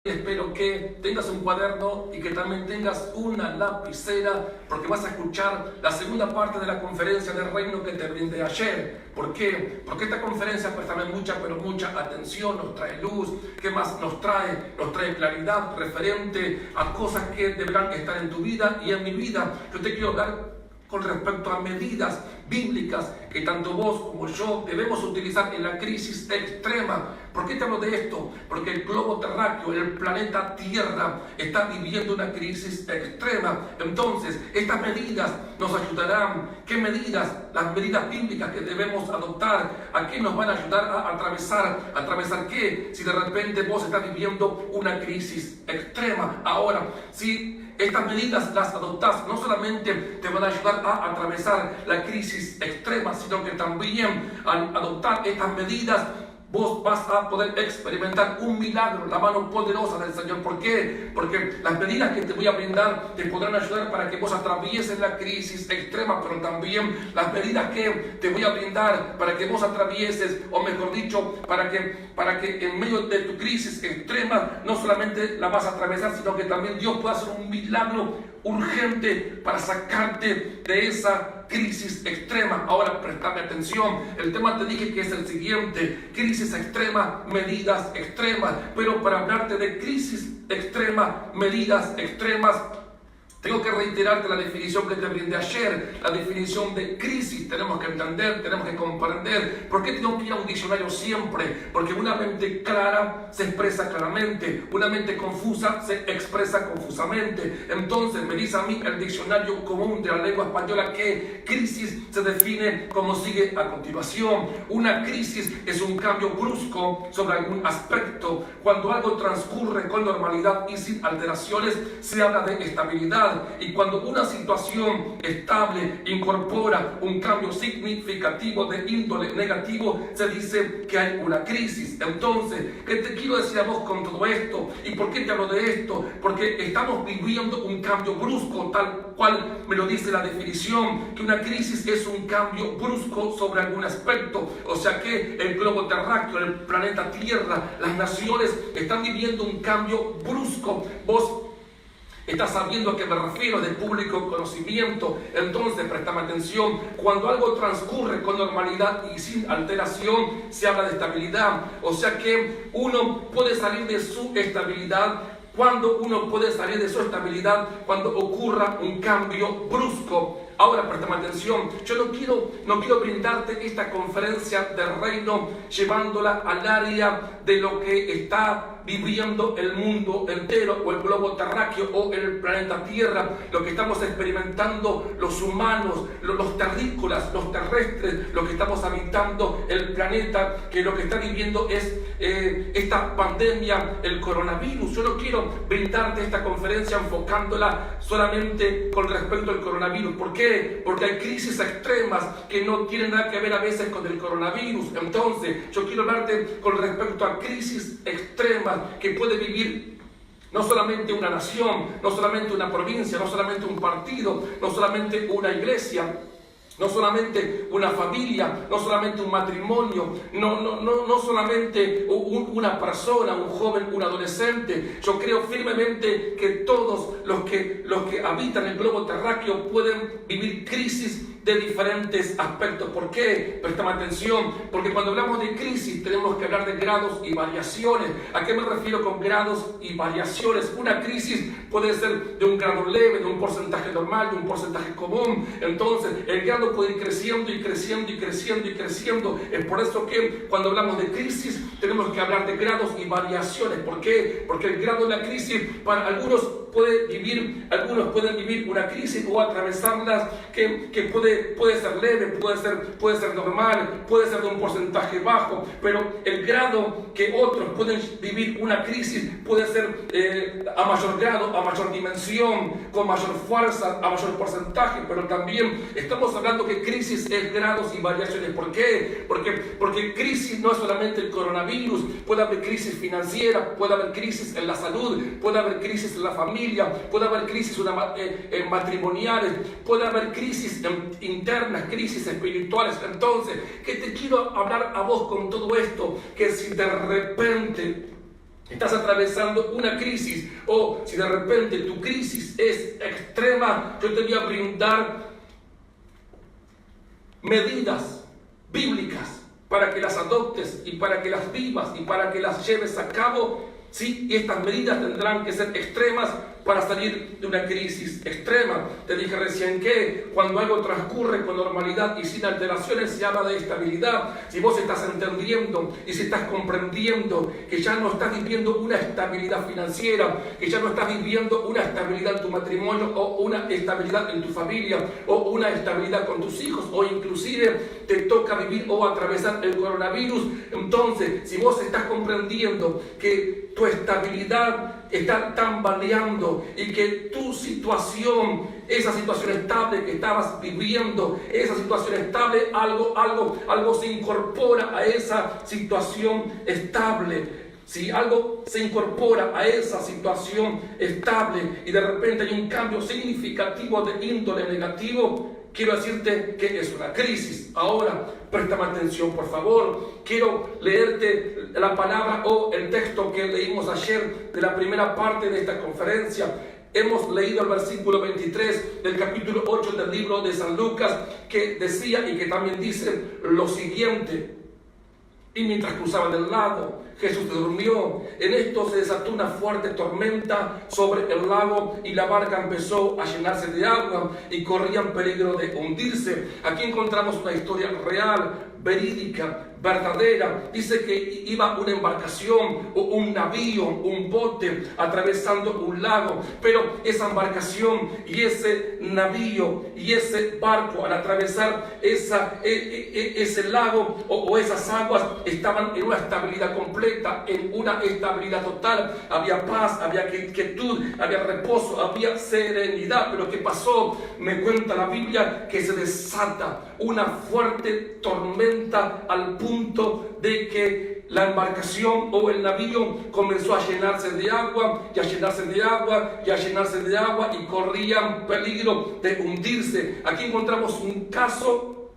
Espero que tengas un cuaderno y que también tengas una lapicera, porque vas a escuchar la segunda parte de la conferencia del reino que te brindé ayer. ¿Por qué? Porque esta conferencia pues también mucha atención, nos trae luz. ¿Qué más nos trae? Nos trae claridad referente a cosas que deberán estar en tu vida y en mi vida. Yo te quiero dar con respecto a medidas bíblicas que tanto vos como yo debemos utilizar en la crisis extrema. ¿Por qué te hablo de esto? Porque el globo terráqueo, el planeta Tierra, está viviendo una crisis extrema. Entonces, estas medidas nos ayudarán. ¿Qué medidas? Las medidas bíblicas que debemos adoptar. ¿A qué nos van a ayudar a atravesar? ¿Atravesar qué? Si de repente vos estás viviendo una crisis extrema. Ahora, si estas medidas las adoptás, no solamente te van a ayudar a atravesar la crisis extrema, sino que también al adoptar estas medidas vos vas a poder experimentar un milagro, la mano poderosa del Señor. ¿Por qué? Porque las medidas que te voy a brindar te podrán ayudar para que vos atravieses la crisis extrema, pero también las medidas que te voy a brindar para que vos atravieses, o mejor dicho, para que en medio de tu crisis extrema no solamente la vas a atravesar, sino que también Dios pueda hacer un milagro urgente para sacarte de esa crisis extrema. Ahora prestame atención, el tema te dije que es el siguiente: crisis extrema, medidas extremas. Pero para hablarte de crisis extrema, medidas extremas, tengo que reiterarte la definición que te brindé ayer, la definición de crisis. Tenemos que entender, tenemos que comprender. ¿Por qué tengo que ir a un diccionario siempre? Porque una mente clara se expresa claramente, una mente confusa se expresa confusamente. Entonces me dice a mí el diccionario común de la lengua española que crisis se define como sigue a continuación: una crisis es un cambio brusco sobre algún aspecto. Cuando algo transcurre con normalidad y sin alteraciones, se habla de estabilidad. Y cuando una situación estable incorpora un cambio significativo de índole negativo, se dice que hay una crisis. Entonces, ¿qué te quiero decir a vos con todo esto? ¿Y por qué te hablo de esto? Porque estamos viviendo un cambio brusco, tal cual me lo dice la definición, que una crisis es un cambio brusco sobre algún aspecto. O sea que el globo terráqueo, el planeta Tierra, las naciones están viviendo un cambio brusco. Vos estás sabiendo a qué me refiero, de público conocimiento. Entonces, préstame atención. Cuando algo transcurre con normalidad y sin alteración, se habla de estabilidad. O sea que uno puede salir de su estabilidad. Cuando uno puede salir de su estabilidad, cuando ocurra un cambio brusco. Ahora, préstame atención, yo no quiero brindarte esta conferencia del reino llevándola al área de lo que está viviendo el mundo entero, o el globo terráqueo, o el planeta Tierra, lo que estamos experimentando los humanos, los terrícolas, los terrestres, lo que estamos habitando el planeta, que lo que está viviendo es esta pandemia, el coronavirus. Yo no quiero brindarte esta conferencia enfocándola solamente con respecto al coronavirus. ¿Por qué? Porque hay crisis extremas que no tienen nada que ver a veces con el coronavirus. Entonces, yo quiero hablarte con respecto a crisis extremas que puede vivir no solamente una nación, no solamente una provincia, no solamente un partido, no solamente una iglesia, no solamente una familia, no solamente un matrimonio, no solamente una persona, un joven, un adolescente. Yo creo firmemente que todos los que habitan el globo terráqueo pueden vivir crisis de diferentes aspectos. ¿Por qué? Prestame atención, porque cuando hablamos de crisis tenemos que hablar de grados y variaciones. ¿A qué me refiero con grados y variaciones? Una crisis puede ser de un grado leve, de un porcentaje normal, de un porcentaje común. Entonces el grado puede ir creciendo y creciendo y creciendo y creciendo. Es por eso que cuando hablamos de crisis tenemos que hablar de grados y variaciones. ¿Por qué? Porque el grado de la crisis para algunos pueden vivir una crisis o atravesarlas que puede ser leve, puede ser normal, puede ser de un porcentaje bajo, pero el grado que otros pueden vivir una crisis puede ser a mayor grado, a mayor dimensión, con mayor fuerza, a mayor porcentaje. Pero también estamos hablando que crisis es grados y variaciones. ¿Por qué? Porque crisis no es solamente el coronavirus. Puede haber crisis financiera, puede haber crisis en la salud, puede haber crisis en la familia, puede haber crisis matrimoniales, puede haber crisis internas, crisis espirituales. Entonces, ¿qué te quiero hablar a vos con todo esto? Que si de repente estás atravesando una crisis, o si de repente tu crisis es extrema, yo te voy a brindar medidas bíblicas para que las adoptes y para que las vivas y para que las lleves a cabo. Sí, y estas medidas tendrán que ser extremas para salir de una crisis extrema. Te dije recién que cuando algo transcurre con normalidad y sin alteraciones se habla de estabilidad. Si vos estás entendiendo y si estás comprendiendo que ya no estás viviendo una estabilidad financiera, que ya no estás viviendo una estabilidad en tu matrimonio o una estabilidad en tu familia o una estabilidad con tus hijos, o inclusive te toca vivir o atravesar el coronavirus, entonces si vos estás comprendiendo que tu estabilidad está tambaleando y que tu situación, esa situación estable que estabas viviendo, esa situación estable, algo se incorpora a esa situación estable. Si algo se incorpora a esa situación estable y de repente hay un cambio significativo de índole negativo, quiero decirte que es una crisis. Ahora, préstame atención, por favor. Quiero leerte la palabra o el texto que leímos ayer de la primera parte de esta conferencia. Hemos leído el versículo 23 del capítulo 8 del libro de San Lucas, que decía y que también dice lo siguiente: y mientras cruzaban el lago, Jesús durmió. En esto se desató una fuerte tormenta sobre el lago y la barca empezó a llenarse de agua y corría en peligro de hundirse. Aquí encontramos una historia real, verídica, verdadera. Dice que iba una embarcación o un navío, un bote atravesando un lago, pero esa embarcación y ese navío y ese barco al atravesar ese lago o esas aguas estaban en una estabilidad completa, en una estabilidad total. Había paz, había quietud, había reposo, había serenidad. Pero ¿qué pasó? Me cuenta la Biblia que se desata una fuerte tormenta al punto de que la embarcación o el navío comenzó a llenarse de agua y a llenarse de agua y a llenarse de agua y corrían peligro de hundirse. Aquí encontramos un caso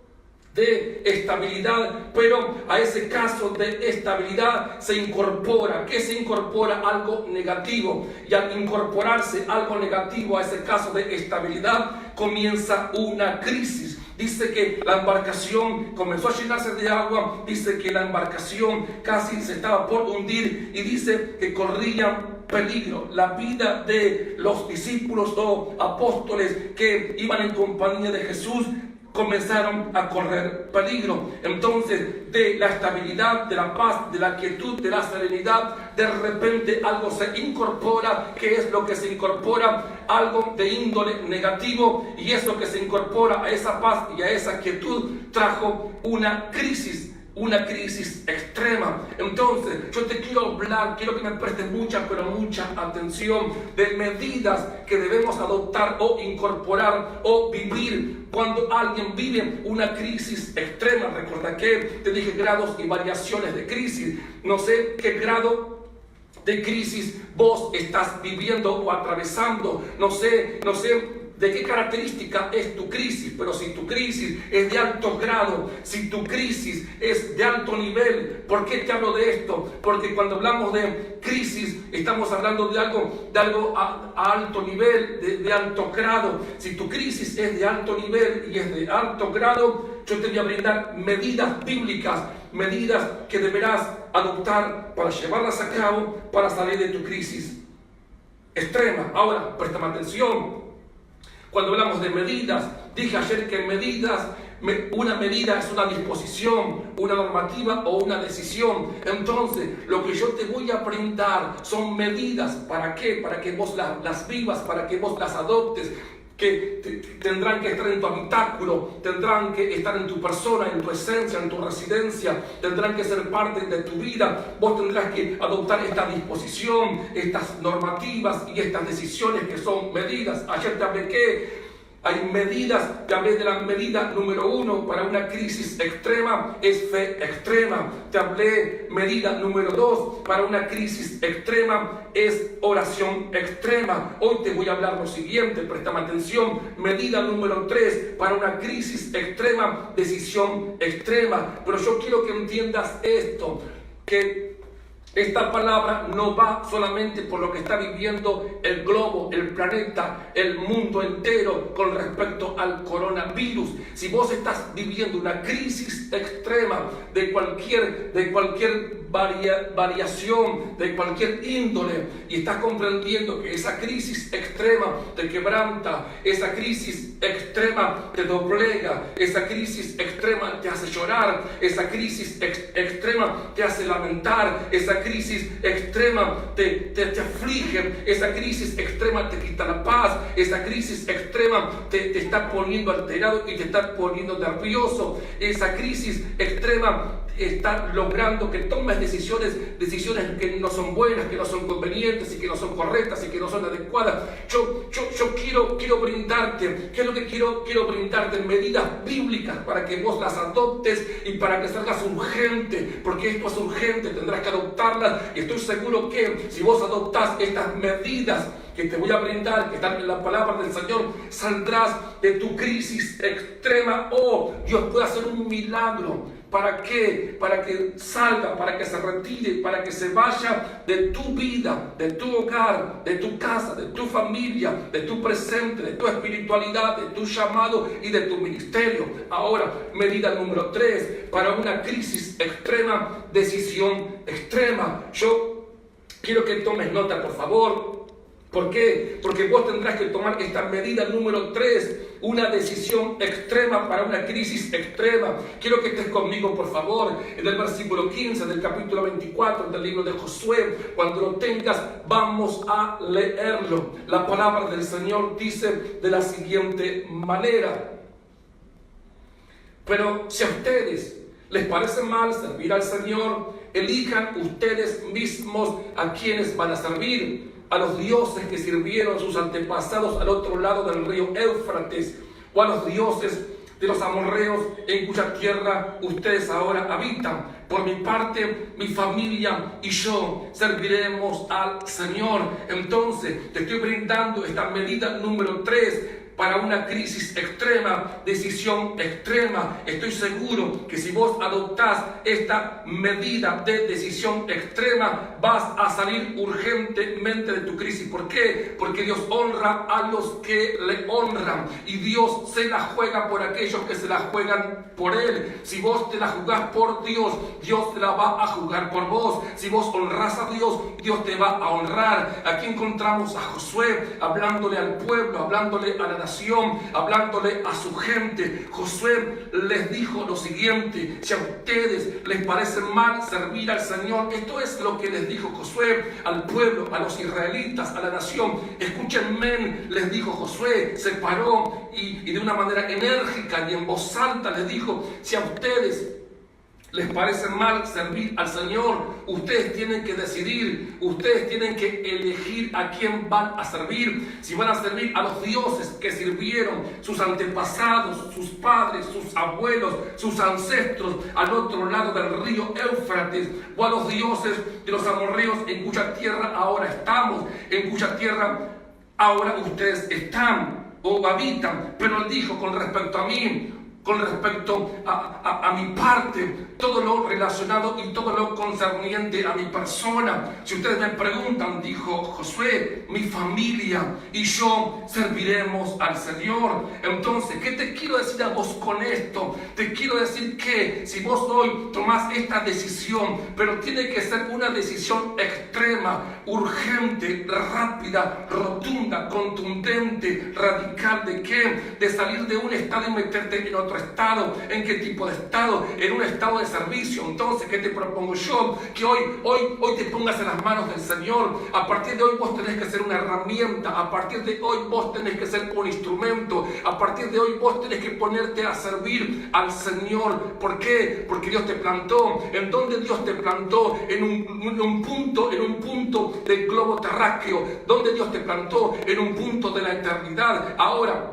de estabilidad, pero a ese caso de estabilidad se incorpora. ¿Qué se incorpora? Algo negativo. Y al incorporarse algo negativo a ese caso de estabilidad, comienza una crisis. Dice que la embarcación comenzó a llenarse de agua, dice que la embarcación casi se estaba por hundir y dice que corrían peligro. La vida de los discípulos o apóstoles que iban en compañía de Jesús comenzaron a correr peligro. Entonces, de la estabilidad, de la paz, de la quietud, de la serenidad, de repente algo se incorpora. ¿Qué es lo que se incorpora? Algo de índole negativo, y eso que se incorpora a esa paz y a esa quietud trajo una crisis extrema. Entonces, yo te quiero hablar, quiero que me prestes mucha atención de medidas que debemos adoptar o incorporar o vivir cuando alguien vive una crisis extrema. Recuerda que te dije grados y variaciones de crisis. No sé qué grado de crisis vos estás viviendo o atravesando. No sé de qué característica es tu crisis, pero si tu crisis es de alto grado, si tu crisis es de alto nivel. ¿Por qué te hablo de esto? Porque cuando hablamos de crisis estamos hablando de algo a alto nivel, de alto grado. Si tu crisis es de alto nivel y es de alto grado, yo te voy a brindar medidas bíblicas, medidas que deberás adoptar para llevarlas a cabo, para salir de tu crisis extrema. Ahora, préstame atención. Cuando hablamos de medidas, dije ayer que una medida es una disposición, una normativa o una decisión. Entonces, lo que yo te voy a brindar son medidas. ¿Para qué? Para que vos las vivas, para que vos las adoptes, que tendrán que estar en tu habitáculo, tendrán que estar en tu persona, en tu esencia, en tu residencia, tendrán que ser parte de tu vida. Vos tendrás que adoptar esta disposición, estas normativas y estas decisiones que son medidas. Ayer te hablé que hay medidas, te hablé de la medida número 1 para una crisis extrema, es fe extrema. Te hablé medida número 2 para una crisis extrema, es oración extrema. Hoy te voy a hablar lo siguiente, préstame atención. Medida número 3 para una crisis extrema, decisión extrema. Pero yo quiero que entiendas esto, que Esta palabra no va solamente por lo que está viviendo el globo, el planeta, el mundo entero con respecto al coronavirus. Si vos estás viviendo una crisis extrema de cualquier variación, de cualquier índole, y estás comprendiendo que esa crisis extrema te quebranta, esa crisis extrema te doblega, esa crisis extrema te hace llorar, esa crisis extrema te hace lamentar, esa crisis extrema te aflige, esa crisis extrema te quita la paz, esa crisis extrema te está poniendo alterado y te está poniendo nervioso, esa crisis extrema está logrando que tomes decisiones que no son buenas, que no son convenientes y que no son correctas y que no son adecuadas. Yo quiero brindarte, ¿qué es lo que quiero brindarte? Medidas bíblicas para que vos las adoptes y para que salgas urgente, porque esto es urgente, tendrás que adoptarlas, y estoy seguro que si vos adoptás estas medidas que te voy a brindar, que están en la palabra del Señor, saldrás de tu crisis extrema. Dios puede hacer un milagro. ¿Para qué? Para que salga, para que se retire, para que se vaya de tu vida, de tu hogar, de tu casa, de tu familia, de tu presente, de tu espiritualidad, de tu llamado y de tu ministerio. Ahora, medida número 3, para una crisis extrema, decisión extrema. Yo quiero que tomes nota, por favor. ¿Por qué? Porque vos tendrás que tomar esta medida número 3, una decisión extrema para una crisis extrema. Quiero que estés conmigo, por favor, en el versículo 15 del capítulo 24 del libro de Josué. Cuando lo tengas, vamos a leerlo. La palabra del Señor dice de la siguiente manera: pero si a ustedes les parece mal servir al Señor, elijan ustedes mismos a quienes van a servir. A los dioses que sirvieron sus antepasados al otro lado del río Éufrates, o a los dioses de los amorreos en cuya tierra ustedes ahora habitan. Por mi parte, mi familia y yo serviremos al Señor. Entonces, te estoy brindando esta medida número 3 para una crisis extrema, decisión extrema. Estoy seguro que si vos adoptás esta medida de decisión extrema, vas a salir urgentemente de tu crisis. ¿Por qué? Porque Dios honra a los que le honran, y Dios se la juega por aquellos que se la juegan por Él. Si vos te la jugás por Dios, Dios te la va a jugar por vos. Si vos honrás a Dios, Dios te va a honrar. Aquí encontramos a Josué hablándole al pueblo, hablándole a la nación, hablándole a su gente. Josué les dijo lo siguiente: si a ustedes les parece mal servir al Señor, esto es lo que les dijo Josué al pueblo, a los israelitas, a la nación. Escúchenme, les dijo Josué, se paró y de una manera enérgica y en voz alta les dijo: si a ustedes les parece mal servir al Señor, ustedes tienen que decidir, ustedes tienen que elegir a quién van a servir. Si van a servir a los dioses que sirvieron sus antepasados, sus padres, sus abuelos, sus ancestros al otro lado del río Éufrates, o a los dioses de los amorreos en cuya tierra ahora estamos, en cuya tierra ahora ustedes están o habitan. Pero él dijo: con respecto a mí, con respecto a mi parte, todo lo relacionado y todo lo concerniente a mi persona. Si ustedes me preguntan, dijo Josué, mi familia y yo serviremos al Señor. Entonces, ¿qué te quiero decir a vos con esto? Te quiero decir que si vos hoy tomás esta decisión, pero tiene que ser una decisión extrema, urgente, rápida, rotunda, contundente, radical. ¿De qué? De salir de un estado y meterte en otro estado. ¿En qué tipo de estado? En un estado de servicio. Entonces, ¿qué te propongo yo? Que hoy te pongas en las manos del Señor. A partir de hoy vos tenés que ser una herramienta. A partir de hoy vos tenés que ser un instrumento. A partir de hoy vos tenés que ponerte a servir al Señor. ¿Por qué? Porque Dios te plantó. ¿En dónde Dios te plantó? En un punto del globo terráqueo. ¿Dónde Dios te plantó? En un punto de la eternidad. Ahora,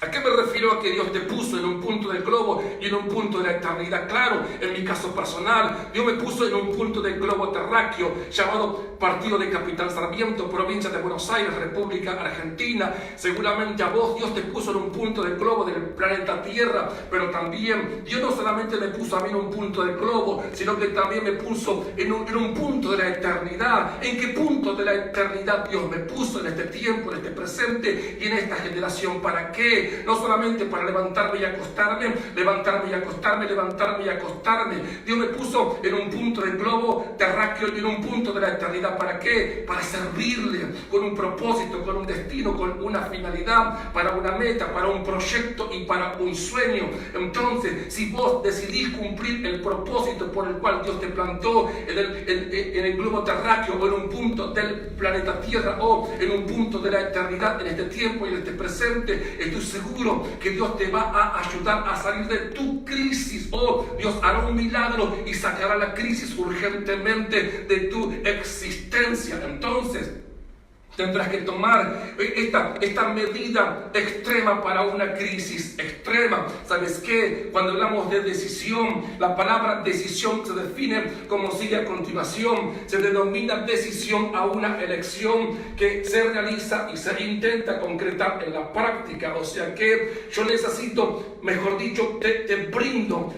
¿A qué me refiero? A que Dios te puso en un punto del globo y en un punto de la eternidad. Claro, en mi caso personal, Dios me puso en un punto del globo terráqueo llamado Partido de Capitán Sarmiento, provincia de Buenos Aires, República Argentina. Seguramente a vos Dios te puso en un punto del globo del planeta Tierra, pero también Dios no solamente me puso a mí en un punto del globo, sino que también me puso en un punto de la eternidad. ¿En qué punto de la eternidad Dios me puso en este tiempo, en este presente y en esta generación? ¿Para qué? No solamente para levantarme y acostarme, levantarme y acostarme, levantarme y acostarme. Dios me puso en un punto del globo terráqueo y en un punto de la eternidad. ¿Para qué? Para servirle con un propósito, con un destino, con una finalidad, para una meta, para un proyecto y para un sueño. Entonces, si vos decidís cumplir el propósito por el cual Dios te plantó en el globo terráqueo o en un punto del planeta Tierra o en un punto de la eternidad, en este tiempo y en este presente, estoy seguro que Dios te va a ayudar a salir de tu crisis. Dios hará un milagro y sacará la crisis urgentemente de tu existencia. Entonces, tendrás que tomar esta medida extrema para una crisis extrema. ¿Sabes qué? Cuando hablamos de decisión, la palabra decisión se define como sigue a continuación. Se denomina decisión a una elección que se realiza y se intenta concretar en la práctica. O sea que yo necesito, mejor dicho, te brindo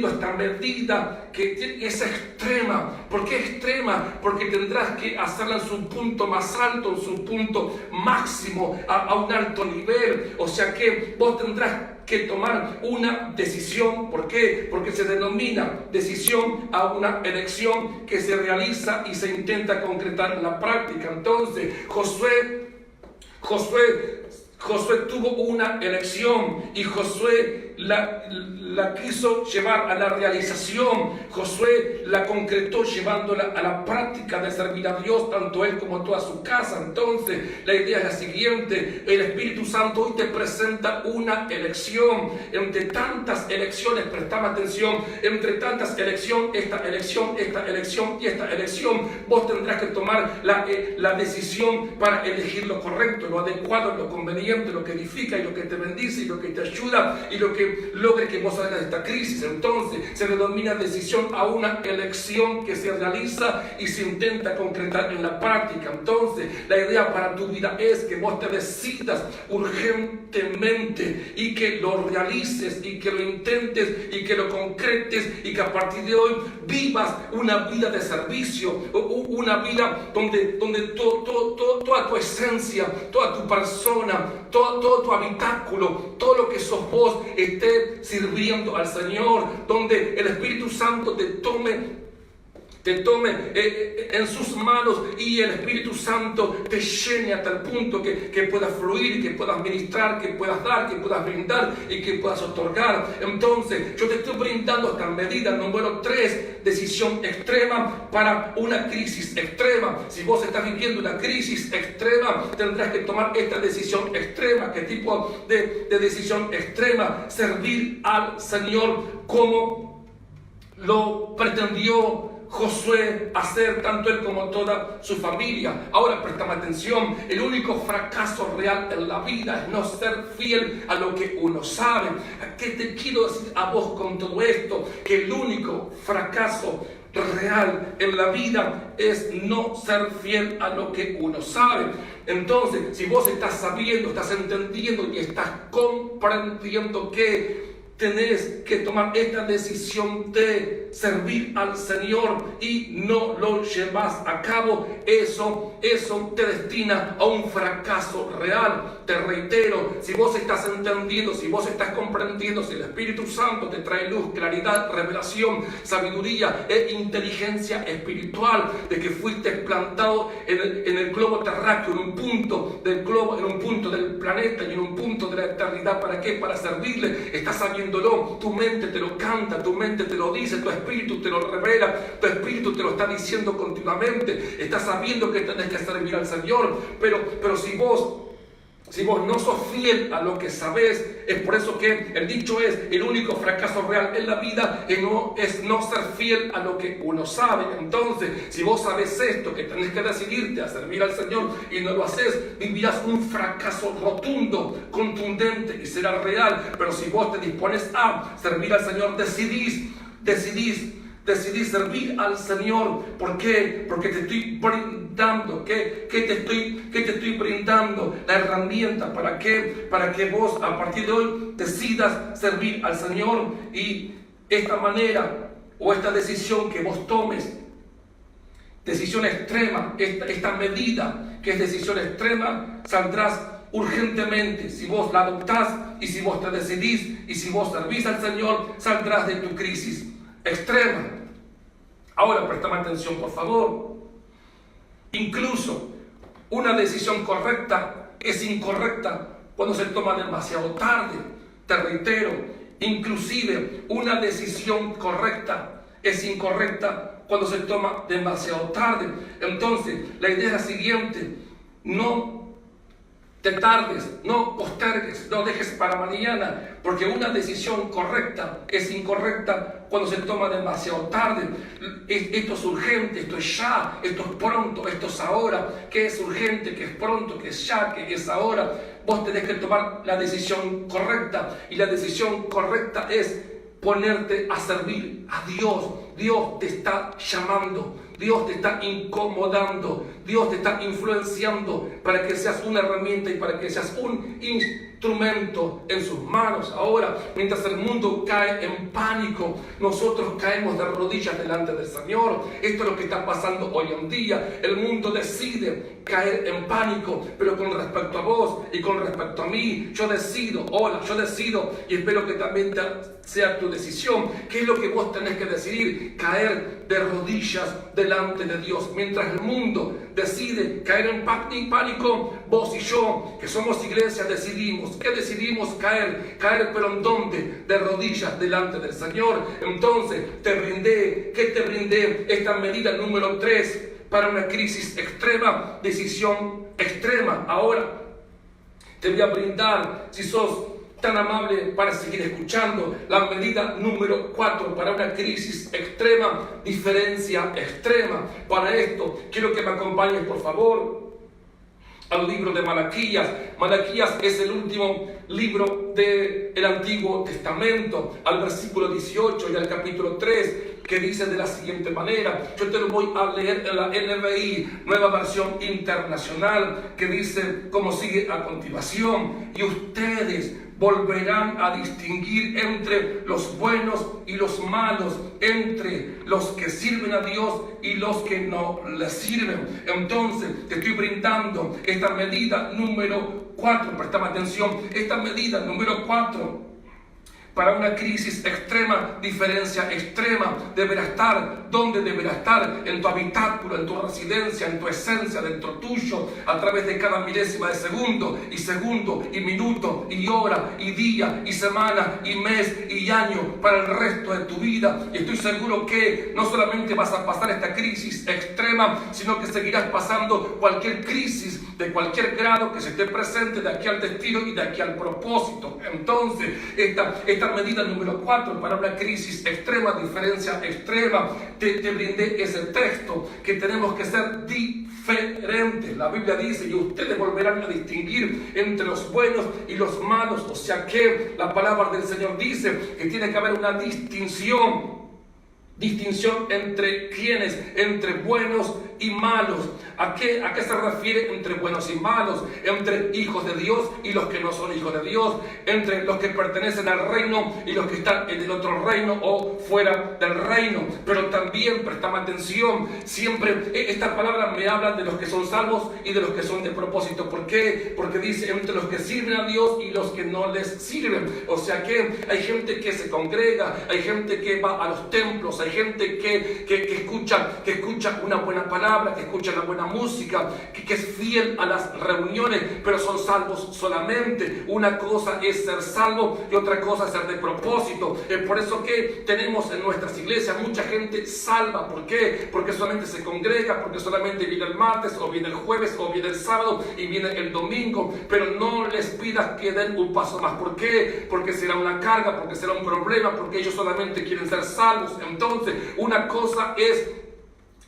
esta medida que es extrema. ¿Por qué extrema? Porque tendrás que hacerla en su punto más alto, su punto máximo, a un alto nivel. O sea que vos tendrás que tomar una decisión. ¿Por qué? Porque se denomina decisión a una elección que se realiza y se intenta concretar en la práctica. Entonces, Josué tuvo una elección y Josué la quiso llevar a la realización. Josué la concretó llevándola a la práctica de servir a Dios, tanto él como toda su casa. Entonces, la idea es la siguiente: el Espíritu Santo hoy te presenta una elección. Entre tantas elecciones, prestame atención, entre tantas elecciones, esta elección y esta elección, vos tendrás que tomar la decisión para elegir lo correcto, lo adecuado, lo conveniente, lo que edifica y lo que te bendice y lo que te ayuda y lo que logre que vos salgas de esta crisis. Entonces se denomina decisión a una elección que se realiza y se intenta concretar en la práctica. Entonces la idea para tu vida es que vos te decidas urgentemente y que lo realices y que lo intentes y que lo concretes y que a partir de hoy vivas una vida de servicio, una vida donde toda tu esencia, toda tu persona, todo tu habitáculo, todo lo que sos vos esté sirviendo al Señor, donde el Espíritu Santo te tome en sus manos y el Espíritu Santo te llene hasta el punto que puedas fluir, que puedas ministrar, que puedas dar, que puedas brindar y que puedas otorgar. Entonces yo te estoy brindando esta medida número 3, decisión extrema para una crisis extrema. Si vos estás viviendo una crisis extrema, tendrás que tomar esta decisión extrema. ¿Qué tipo de decisión extrema? Servir al Señor como lo pretendió Josué hacer, tanto él como toda su familia. Ahora prestame atención: el único fracaso real en la vida es no ser fiel a lo que uno sabe. ¿Qué te quiero decir a vos con todo esto? Que el único fracaso real en la vida es no ser fiel a lo que uno sabe. Entonces, si vos estás sabiendo, estás entendiendo y estás comprendiendo que tenés que tomar esta decisión de servir al Señor y no lo llevas a cabo, eso te destina a un fracaso real. Te reitero, si vos estás entendiendo, si vos estás comprendiendo, si el Espíritu Santo te trae luz, claridad, revelación, sabiduría e inteligencia espiritual de que fuiste plantado en el globo terráqueo, en un punto del globo, en un punto del planeta y en un punto de la eternidad. ¿Para qué? Para servirle. Estás sabiéndolo, tu mente te lo canta, tu mente te lo dice, tu espíritu te lo revela, tu espíritu te lo está diciendo continuamente. Estás sabiendo que tenés que servir al Señor, pero si vos si vos no sos fiel a lo que sabés, es por eso que el dicho es, el único fracaso real en la vida es no ser fiel a lo que uno sabe. Entonces, si vos sabés esto, que tenés que decidirte a servir al Señor y no lo haces, vivirás un fracaso rotundo, contundente y será real. Pero si vos te dispones a servir al Señor, decidís servir al Señor. ¿Por qué? Porque te estoy brindando. ¿Qué te estoy brindando? La herramienta. ¿Para qué? Para que vos a partir de hoy decidas servir al Señor. Y esta manera o esta decisión que vos tomes, decisión extrema, esta medida que es decisión extrema, saldrás urgentemente. Si vos la adoptás y si vos te decidís y si vos servís al Señor, saldrás de tu crisis extrema. Ahora prestame atención, por favor. Incluso una decisión correcta es incorrecta cuando se toma demasiado tarde. Te reitero, inclusive una decisión correcta es incorrecta cuando se toma demasiado tarde. Entonces, la idea es la siguiente: no te tardes, no postergues, no dejes para mañana, porque una decisión correcta es incorrecta cuando se toma demasiado tarde. Esto es urgente, esto es ya, esto es pronto, esto es ahora. ¿Qué es urgente? ¿Qué es pronto? ¿Qué es ya? ¿Qué es ahora? Vos tenés que tomar la decisión correcta, y la decisión correcta es ponerte a servir a Dios. Dios te está llamando, Dios te está incomodando, Dios te está influenciando para que seas una herramienta y para que seas un instrumento en sus manos. Ahora, mientras el mundo cae en pánico, nosotros caemos de rodillas delante del Señor. Esto es lo que está pasando hoy en día. El mundo decide caer en pánico, pero con respecto a vos y con respecto a mí, yo decido, y espero que también sea tu decisión. ¿Qué es lo que vos tenés que decidir? Caer de rodillas delante de Dios. Mientras el mundo decide caer en pánico, vos y yo, que somos iglesia, decidimos. ¿Qué decidimos? Caer, pero ¿en dónde? De rodillas delante del Señor. Entonces, ¿qué te brindé? Esta medida número 3 para una crisis extrema, decisión extrema. Ahora, te voy a brindar, si sos tan amable para seguir escuchando, la medida número 4 para una crisis extrema, diferencia extrema. Para esto, quiero que me acompañes, por favor, al libro de Malaquías. Malaquías es el último libro del Antiguo Testamento, al versículo 18 y al capítulo 3, que dice de la siguiente manera. Yo te lo voy a leer en la NBI, Nueva Versión Internacional, que dice como sigue a continuación: y ustedes volverán a distinguir entre los buenos y los malos, entre los que sirven a Dios y los que no le sirven. Entonces te estoy brindando esta medida número 4, prestame atención, esta medida número 4 para una crisis extrema, diferencia extrema. Deberá estar, ¿dónde deberá estar? En tu habitáculo, en tu residencia, en tu esencia, dentro tuyo, a través de cada milésima de segundo, y minuto, y hora, y día, y semana, y mes, y año, para el resto de tu vida. Y estoy seguro que no solamente vas a pasar esta crisis extrema, sino que seguirás pasando cualquier crisis de cualquier grado que se esté presente de aquí al destino y de aquí al propósito. Entonces, esta medida número 4 para una crisis extrema, diferencia extrema, te brindé ese texto, que tenemos que ser diferentes. La Biblia dice: y ustedes volverán a distinguir entre los buenos y los malos. O sea que la palabra del Señor dice que tiene que haber una distinción entre quienes, entre buenos y malos. ¿A qué se refiere entre buenos y malos? Entre hijos de Dios y los que no son hijos de Dios, entre los que pertenecen al reino y los que están en el otro reino o fuera del reino. Pero también, prestame atención, siempre esta palabra me habla de los que son salvos y de los que son de propósito. ¿Por qué? Porque dice entre los que sirven a Dios y los que no les sirven. O sea que hay gente que se congrega, hay gente que va a los templos, hay gente que escucha una buena palabra, palabra, que escucha la buena música, que es fiel a las reuniones, pero son salvos solamente. Una cosa es ser salvo y otra cosa es ser de propósito. Es por eso que tenemos en nuestras iglesias mucha gente salva. ¿Por qué? Porque solamente se congrega, porque solamente viene el martes, o viene el jueves, o viene el sábado, y viene el domingo. Pero no les pidas que den un paso más. ¿Por qué? Porque será una carga, porque será un problema, porque ellos solamente quieren ser salvos. Entonces, una cosa es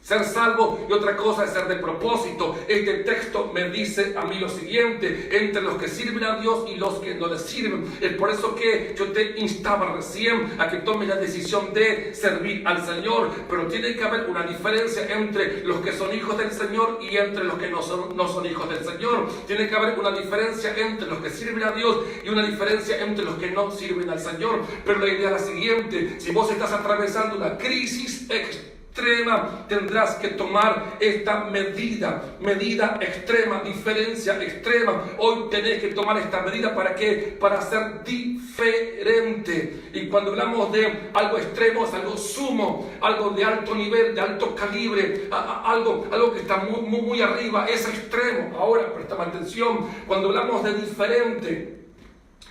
ser salvo y otra cosa es ser de propósito. Este texto me dice a mí lo siguiente: entre los que sirven a Dios y los que no le sirven. Es por eso que yo te instaba recién a que tomes la decisión de servir al Señor. Pero tiene que haber una diferencia entre los que son hijos del Señor y entre los que no son hijos del Señor. Tiene que haber una diferencia entre los que sirven a Dios y una diferencia entre los que no sirven al Señor. Pero la idea es la siguiente: si vos estás atravesando una crisis extrema, tendrás que tomar esta medida extrema, diferencia extrema. Hoy tenés que tomar esta medida. ¿Para qué? Para ser diferente. Y cuando hablamos de algo extremo, es algo sumo, algo de alto nivel, de alto calibre, algo que está muy arriba, es extremo. Ahora, prestame atención, cuando hablamos de diferente,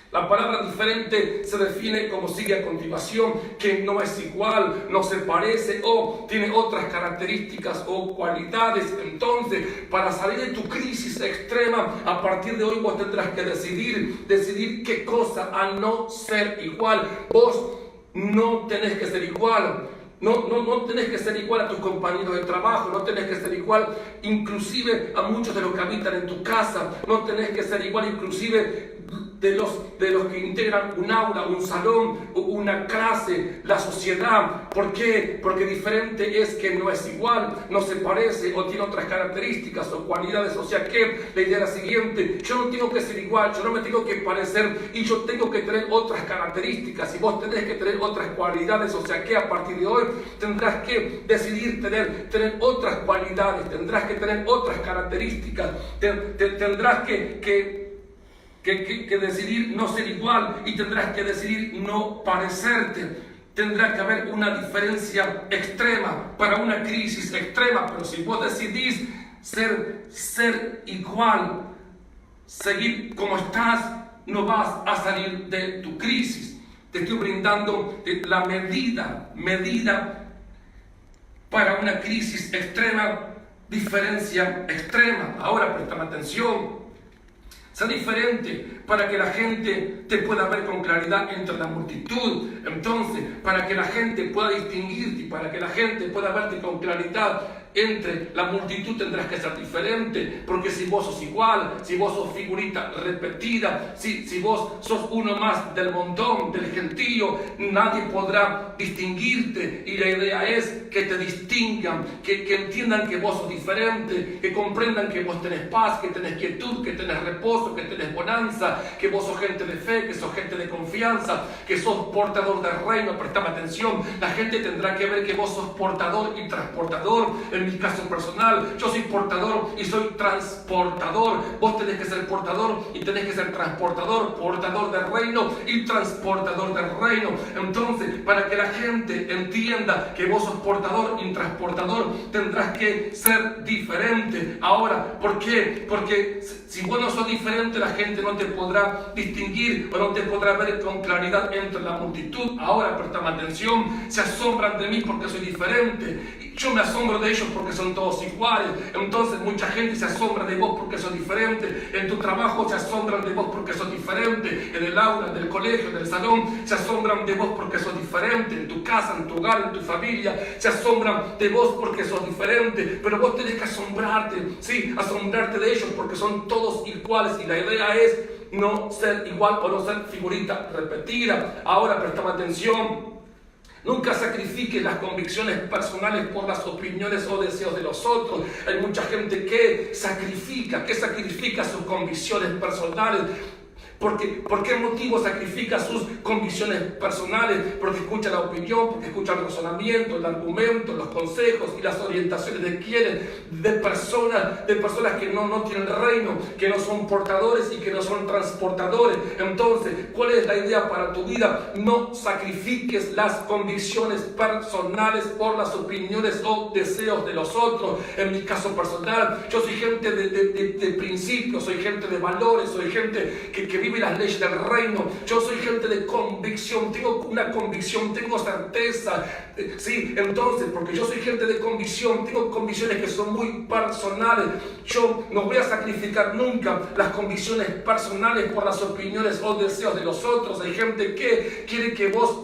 la palabra diferente se define como sigue a continuación: que no es igual, no se parece o tiene otras características o cualidades. Entonces, para salir de tu crisis extrema, a partir de hoy vos tendrás que decidir qué cosa a no ser igual. Vos no tenés que ser igual. No tenés que ser igual a tus compañeros de trabajo, no tenés que ser igual inclusive a muchos de los que habitan en tu casa, no tenés que ser igual inclusive de los que integran un aula, un salón, una clase, la sociedad. ¿Por qué? Porque diferente es que no es igual, no se parece o tiene otras características o cualidades. O sea que la idea es la siguiente: yo no tengo que ser igual, yo no me tengo que parecer, y yo tengo que tener otras características, y vos tenés que tener otras cualidades. O sea que a partir de hoy tendrás que decidir tener otras cualidades, tendrás que tener otras características, tendrás que decidir no ser igual, y tendrás que decidir no parecerte. Tendrá que haber una diferencia extrema para una crisis extrema. Pero si vos decidís ser igual, seguir como estás, no vas a salir de tu crisis. Te estoy brindando la medida para una crisis extrema, diferencia extrema. Ahora prestame atención. Sea diferente para que la gente te pueda ver con claridad entre la multitud. Entonces, para que la gente pueda distinguirte y para que la gente pueda verte con claridad entre la multitud, tendrás que ser diferente. Porque si vos sos igual, si vos sos figurita repetida, si vos sos uno más del montón, del gentío, nadie podrá distinguirte. Y la idea es que te distingan, que entiendan que vos sos diferente, que comprendan que vos tenés paz, que tenés quietud, que tenés reposo, que tenés bonanza, que vos sos gente de fe, que sos gente de confianza, que sos portador del reino. Prestame atención, la gente tendrá que ver que vos sos portador y transportador. En mi caso personal, yo soy portador y soy transportador. Vos tenés que ser portador y tenés que ser transportador, portador del reino y transportador del reino. Entonces, para que la gente entienda que vos sos portador y transportador, tendrás que ser diferente. Ahora, ¿por qué? Porque si vos no sos diferente, la gente no te podrá distinguir o no te podrá ver con claridad entre la multitud. Ahora, prestame atención, se asombran de mí porque soy diferente. Yo me asombro de ellos porque son todos iguales. Entonces mucha gente se asombra de vos porque sos diferente. En tu trabajo se asombran de vos porque sos diferente. En el aula, en el colegio, en el salón, se asombran de vos porque sos diferente. En tu casa, en tu hogar, en tu familia, se asombran de vos porque sos diferente. Pero vos tenés que asombrarte, sí, asombrarte de ellos porque son todos iguales. Y la idea es no ser igual o no ser figurita repetida. Ahora prestame atención. Nunca sacrifiques las convicciones personales por las opiniones o deseos de los otros. Hay mucha gente que sacrifica sus convicciones personales ¿Por qué motivo sacrifica sus convicciones personales? Porque escucha la opinión, porque escucha el razonamiento, el argumento, los consejos y las orientaciones de quienes, de personas que no tienen reino, que no son portadores y que no son transportadores. Entonces, ¿cuál es la idea para tu vida? No sacrifiques las convicciones personales por las opiniones o deseos de los otros. En mi caso personal, yo soy gente de principios, soy gente de valores, soy gente que vive las leyes del reino. Yo soy gente de convicción, tengo una convicción, tengo certeza. Sí, entonces, porque yo soy gente de convicción, tengo convicciones que son muy personales. Yo no voy a sacrificar nunca las convicciones personales por las opiniones o deseos de los otros. Hay gente que quiere que vos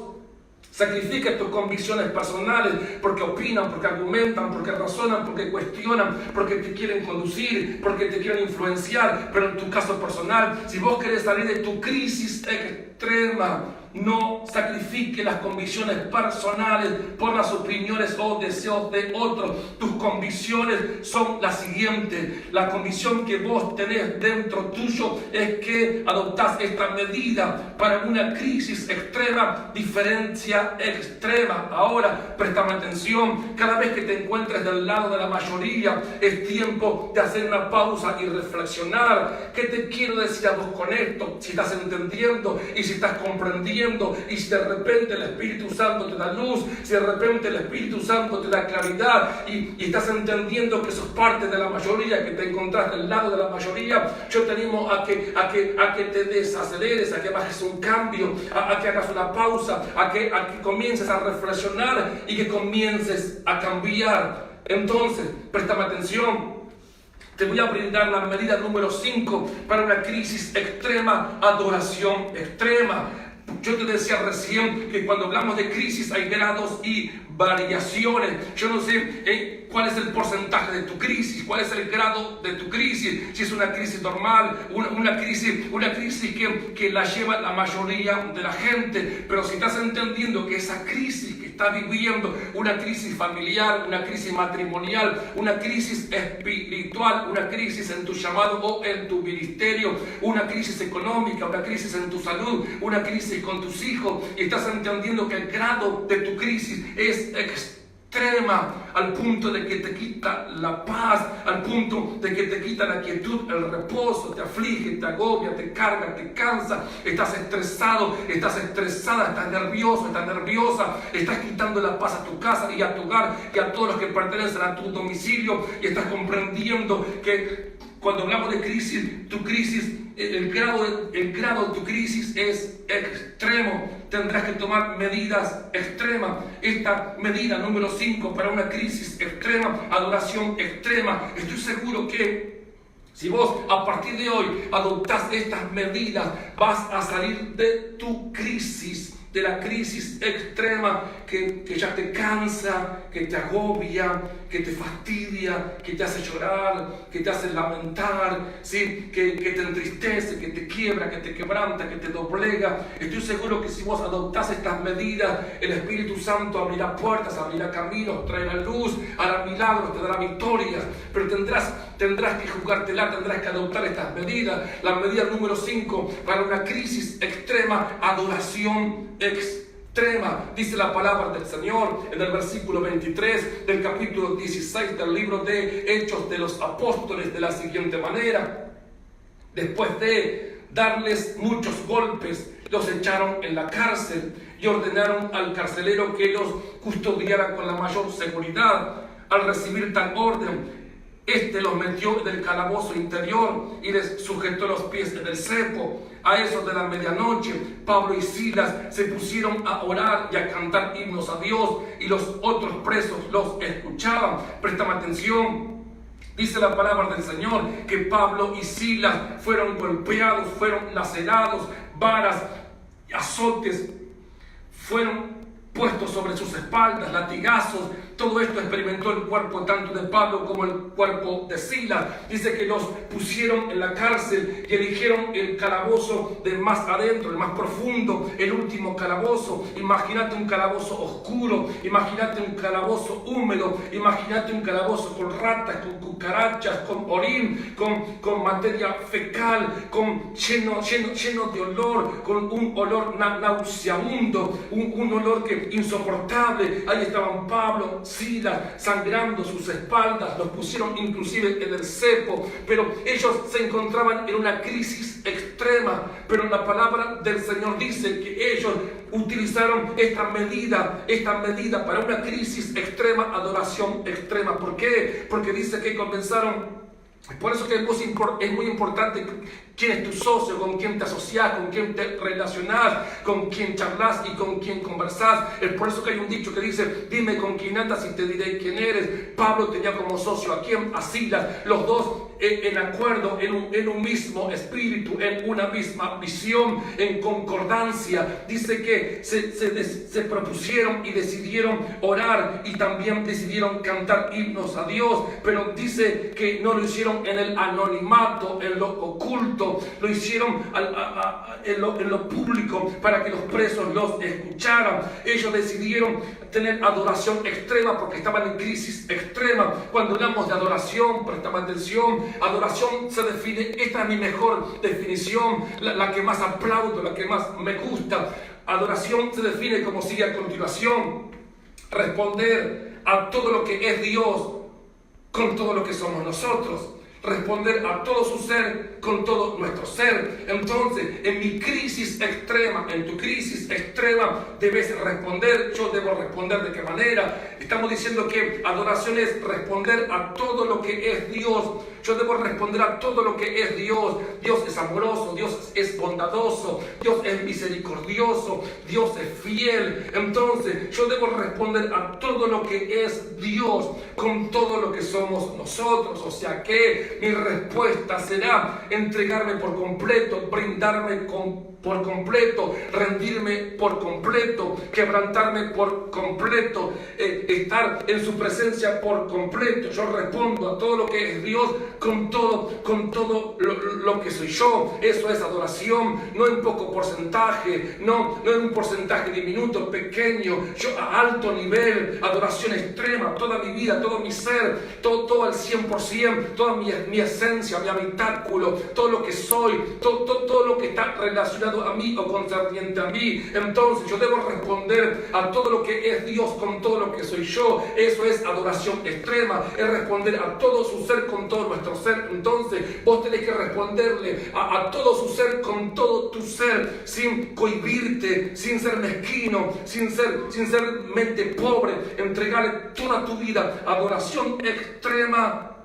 sacrifiques tus convicciones personales porque opinan, porque argumentan, porque razonan, porque cuestionan, porque te quieren conducir, porque te quieren influenciar. Pero en tu caso personal, si vos querés salir de tu crisis extrema, no sacrifiques las convicciones personales por las opiniones o deseos de otros. Tus convicciones son las siguientes. La convicción que vos tenés dentro tuyo es que adoptás esta medida para una crisis extrema, diferencia extrema. Ahora, préstame atención. Cada vez que te encuentres del lado de la mayoría, es tiempo de hacer una pausa y reflexionar. ¿Qué te quiero decir a vos con esto? Si estás entendiendo y si estás comprendiendo, y si de repente el Espíritu Santo te da luz, si de repente el Espíritu Santo te da claridad y estás entendiendo que sos parte de la mayoría, que te encontrás del lado de la mayoría, yo te animo a que te desaceleres, a que bajes un cambio, a que hagas una pausa, a que comiences a reflexionar y que comiences a cambiar. Entonces, préstame atención. Te voy a brindar la medida número 5 para una crisis extrema, adoración extrema. Yo te decía recién que cuando hablamos de crisis hay grados y variaciones. Yo no sé cuál es el porcentaje de tu crisis, cuál es el grado de tu crisis, si es una crisis normal, una crisis que la lleva la mayoría de la gente. Pero si estás entendiendo que esa crisis que estás viviendo, una crisis familiar, una crisis matrimonial, una crisis espiritual, una crisis en tu llamado o en tu ministerio, una crisis económica, una crisis en tu salud, una crisis con tus hijos, y estás entendiendo que el grado de tu crisis es extrema, al punto de que te quita la paz, al punto de que te quita la quietud, el reposo, te aflige, te agobia, te carga, te cansa, estás estresado, estás estresada, estás nervioso, estás nerviosa, estás quitando la paz a tu casa y a tu hogar y a todos los que pertenecen a tu domicilio, y estás comprendiendo que cuando hablamos de crisis, tu crisis, el grado de tu crisis es extremo. Tendrás que tomar medidas extremas. Esta medida número 5 para una crisis extrema, adoración extrema. Estoy seguro que si vos a partir de hoy adoptás estas medidas, vas a salir de tu crisis, de la crisis extrema que ya te cansa, que te agobia, que te fastidia, que te hace llorar, que te hace lamentar, ¿sí? que te entristece, que te quiebra, que te quebranta, que te doblega. Estoy seguro que si vos adoptás estas medidas, el Espíritu Santo abrirá puertas, abrirá caminos, traerá luz, hará milagros, te dará victorias, pero tendrás que jugártela, tendrás que adoptar estas medidas. La medida número 5 para una crisis extrema, adoración extrema. Dice la palabra del Señor en el versículo 23 del capítulo 16 del libro de Hechos de los Apóstoles de la siguiente manera: después de darles muchos golpes, los echaron en la cárcel y ordenaron al carcelero que los custodiara con la mayor seguridad. Al recibir tal orden, los metió en el calabozo interior y les sujetó los pies en el cepo. A eso de la medianoche, Pablo y Silas se pusieron a orar y a cantar himnos a Dios, y los otros presos los escuchaban. Préstame atención. Dice la palabra del Señor que Pablo y Silas fueron golpeados, fueron lacerados, varas y azotes fueron puestos sobre sus espaldas, latigazos todo esto experimentó el cuerpo tanto de Pablo como el cuerpo de Silas. Dice que los pusieron en la cárcel y eligieron el calabozo de más adentro, el más profundo, el último calabozo. Imagínate un calabozo oscuro, imagínate un calabozo húmedo, imagínate un calabozo con ratas, con cucarachas, con orín, con materia fecal, lleno de olor, con un olor nauseabundo, un olor insoportable. Ahí estaban Pablo, Silas, sangrando sus espaldas, los pusieron inclusive en el cepo, pero ellos se encontraban en una crisis extrema. Pero la palabra del Señor dice que ellos utilizaron esta medida para una crisis extrema, adoración extrema. ¿Por qué? Porque dice que comenzaron. Por eso que es muy importante quién es tu socio, con quién te asocias, con quién te relacionas, con quién charlas y con quién conversas. Es por eso que hay un dicho que dice: dime con quién andas y te diré quién eres. Pablo tenía como socio a quién, a Silas, los dos en acuerdo, en un mismo espíritu, en una misma visión, en concordancia. Dice que se propusieron y decidieron orar y también decidieron cantar himnos a Dios, pero dice que no lo hicieron en el anonimato, en lo oculto, lo hicieron en lo público para que los presos los escucharan. Ellos decidieron tener adoración extrema porque estaban en crisis extrema. Cuando hablamos de adoración, prestame atención, adoración se define, esta es mi mejor definición, la que más aplaudo, la que más me gusta. Adoración se define como sigue a continuación: responder a todo lo que es Dios con todo lo que somos nosotros. Responder a todo su ser con todo nuestro ser. Entonces, en mi crisis extrema, en tu crisis extrema, debes responder. Yo debo responder ¿de qué manera? Estamos diciendo que adoración es responder a todo lo que es Dios. Yo debo responder a todo lo que es Dios. Dios es amoroso, Dios es bondadoso, Dios es misericordioso, Dios es fiel. Entonces, yo debo responder a todo lo que es Dios con todo lo que somos nosotros. O sea que mi respuesta será entregarme por completo, brindarme por completo, rendirme por completo, quebrantarme por completo, estar en su presencia por completo. Yo respondo a todo lo que es Dios con todo lo que soy yo. Eso es adoración, no en poco porcentaje, no en un porcentaje diminuto, pequeño. Yo a alto nivel, adoración extrema, toda mi vida, todo mi ser, todo al 100%, toda mi esencia, mi habitáculo, todo lo que soy, todo lo que está relacionado a mí o concerniente a mí. Entonces yo debo responder a todo lo que es Dios con todo lo que soy yo. Eso es adoración extrema, es responder a todo su ser con todo nuestro ser. Entonces vos tenés que responderle a todo su ser con todo tu ser, sin cohibirte, sin ser mezquino, sin ser mente pobre. Entregarle toda tu vida, adoración extrema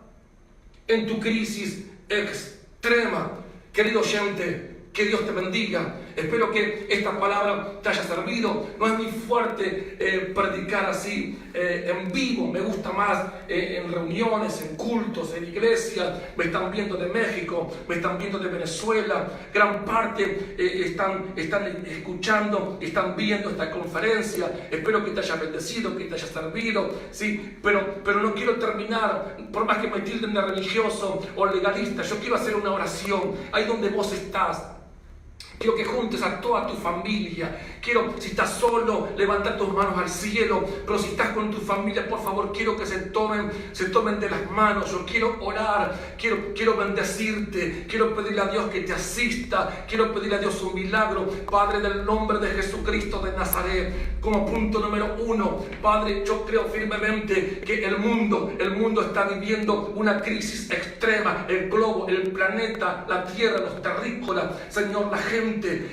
en tu crisis extrema. Querido oyente, que Dios te bendiga. Espero que esta palabra te haya servido. No es muy fuerte predicar así en vivo. Me gusta más en reuniones, en cultos, en iglesias. Me están viendo de México, me están viendo de Venezuela. Gran parte están escuchando, están viendo esta conferencia. Espero que te haya bendecido, que te haya servido. ¿Sí? Pero no quiero terminar, por más que me tilden de religioso o legalista. Yo quiero hacer una oración ahí donde vos estás. Quiero que juntes a toda tu familia. Quiero, si estás solo, levanta tus manos al cielo. Pero si estás con tu familia, por favor, quiero que se tomen de las manos. Yo quiero orar, quiero bendecirte. Quiero pedirle a Dios que te asista. Quiero pedirle a Dios un milagro. Padre, del nombre de Jesucristo de Nazaret, como punto número 1, Padre, yo creo firmemente que el mundo está viviendo una crisis extrema. El globo, el planeta, la tierra, los terrícolas, Señor, la gente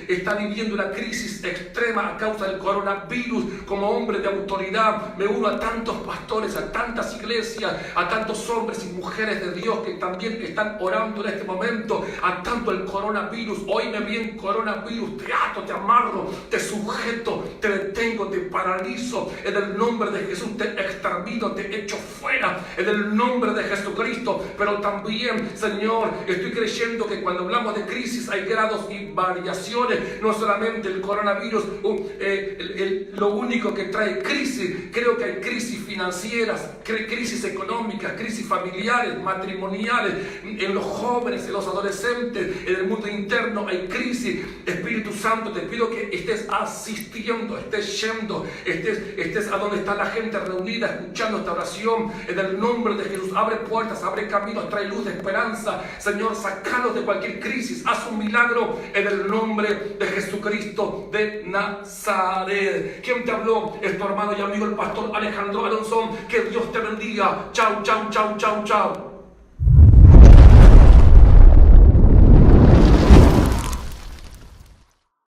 está viviendo una crisis extrema a causa del coronavirus. Como hombre de autoridad, me uno a tantos pastores, a tantas iglesias, a tantos hombres y mujeres de Dios que también están orando en este momento a tanto el coronavirus. Oíme bien, coronavirus, te ato, te amarro, te sujeto, te detengo, te paralizo. En el nombre de Jesús te extermino, te echo fuera. En el nombre de Jesucristo. Pero también, Señor, estoy creyendo que cuando hablamos de crisis hay grados y variables. radiaciones, no solamente el coronavirus, lo único que trae crisis. Creo que hay crisis financieras, crisis económicas, crisis familiares, matrimoniales, en los jóvenes, en los adolescentes, en el mundo interno hay crisis. Espíritu Santo, te pido que estés asistiendo, estés yendo, estés a donde está la gente reunida, escuchando esta oración, en el nombre de Jesús. Abre puertas, abre caminos, trae luz de esperanza. Señor, sacalos de cualquier crisis, haz un milagro en el nombre de Jesucristo de Nazaret. ¿Quién te habló? Es tu hermano y amigo el pastor Alejandro Alonso. Que Dios te bendiga. Chau, chau, chau, chau, chau.